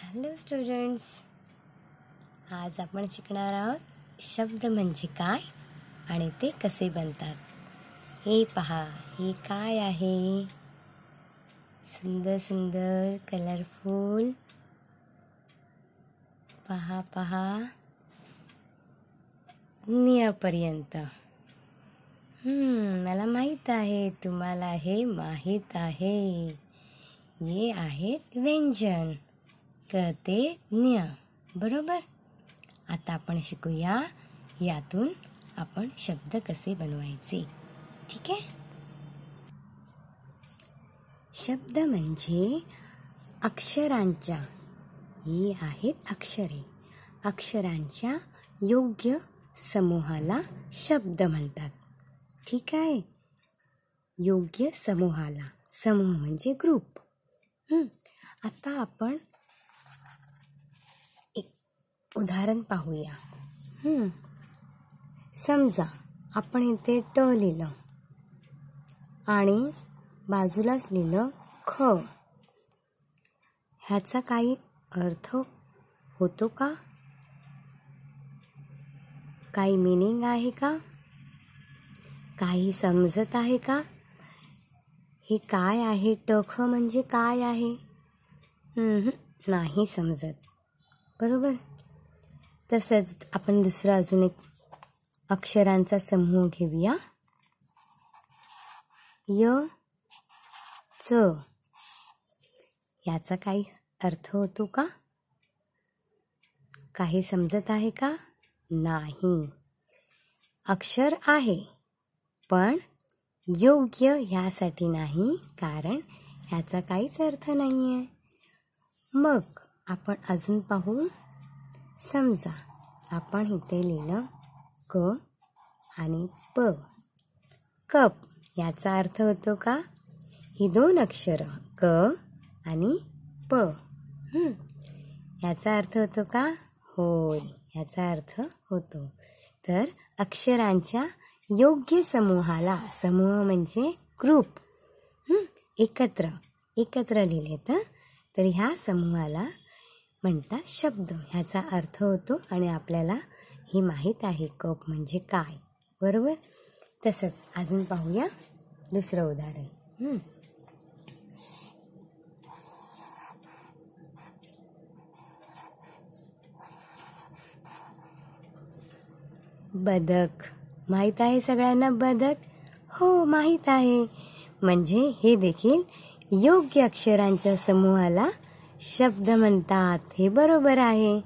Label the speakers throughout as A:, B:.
A: Hello students, आज आपण शिकणार आहोत शब्द म्हणजे काय आणि ते कसे बनतात. हे पहा, हे काय आहे. सुंदर सुंदर कलरफुल. पहा पहा, नियापर्यंत. मला माहीत आहे, तुम्हाला हे माहीत आहे. ये आहेत व्यंजन क ते ज्ञ, बरोबर. आता आपण शिकूया यातून आपण शब्द कसे बनवायचे. ठीक आहे. शब्द म्हणजे अक्षरांच्या, ही आहेत अक्षरे, अक्षरांच्या योग्य समूहाला शब्द म्हणतात. ठीक आहे. योग्य समूहाला, समूह म्हणजे ग्रुप. आता आपण एक उदाहरण पाहूया. समजा आपण इथे ट लिहिलं आणि बाजूलाच लिहिलं ख. ह्याचा काही अर्थ होतो का? काही मीनिंग आहे का? काही समजत आहे का? हे काय आहे? ट ख म्हणजे काय आहे? नाही समजत, बरोबर. तसंच आपण दुसरा अजून एक अक्षरांचा समूह घेऊया. य च. याचा काही अर्थ होतो का? काही समजत आहे का? नाही. अक्षर आहे पण योग्य ह्यासाठी नाही, कारण ह्याचा काहीच अर्थ नाही आहे. मग आपण अजून पाहू. समजा आपण इथे लिहिलं क आणि प. कप. याचा अर्थ होतो का? ही दोन अक्षर क आणि प, याचा अर्थ होतो का? होय, याचा अर्थ होतो. तर अक्षरांच्या योग्य समूहाला, समूह म्हणजे ग्रुप, एकत्र लिहिले तर ह्या समूहाला म्हणतात शब्द. ह्याचा अर्थ होतो आणि आपल्याला हे माहीत आहे कप म्हणजे काय, बरोबर. तसंच अजून पाहूया दुसरं उदाहरण. बदक. माहीत आहे सगळ्यांना बदक? हो, माहीत आहे. म्हणजे हे देखील योग्य अक्षरांच्या समूहाला शब्द म्हणतात. हे बरोबर आहे.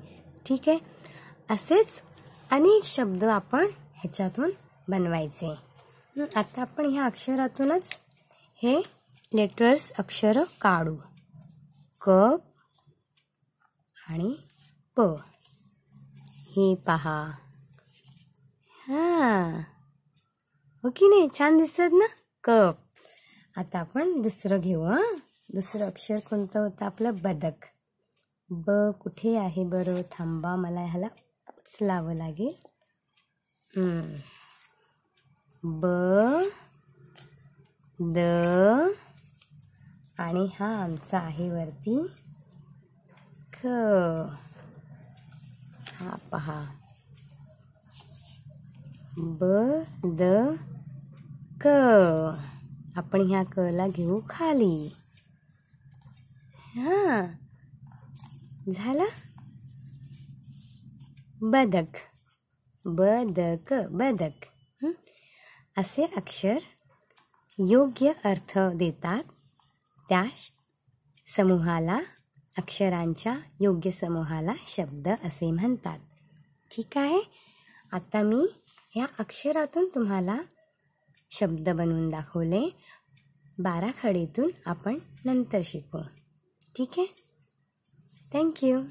A: ठीक आहे. असेच अनेक शब्द आपण ह्याच्यातून बनवायचे. आता आपण ह्या अक्षरातूनच हे लेटर्स, अक्षर काढू. क आणि प. हे पहा. हो की नाही? छान दिसत ना? कप. आता आपण दुसरं घेऊ. दुसरं अक्षर कोणतं होतं आपलं? बदक. ब कुठे आहे बरं? थांबा, मला ह्याला उचलावं लागेल. ब द आणि हा आमचा आहे वरती ख. हा पहा. ब द क. आपण ह्या क ला घेऊ खाली. झाला. बदक. बदक, बदक. असे अक्षर योग्य अर्थ देतात. त्या समूहाला, अक्षरांच्या योग्य समूहाला शब्द असे म्हणतात. ठीक आहे. आता मी ह्या अक्षरातून तुम्हाला शब्द बनवून दाखवले. बाराखडीतून आपण नंतर शिकू. ठीक आहे. थँक्यू.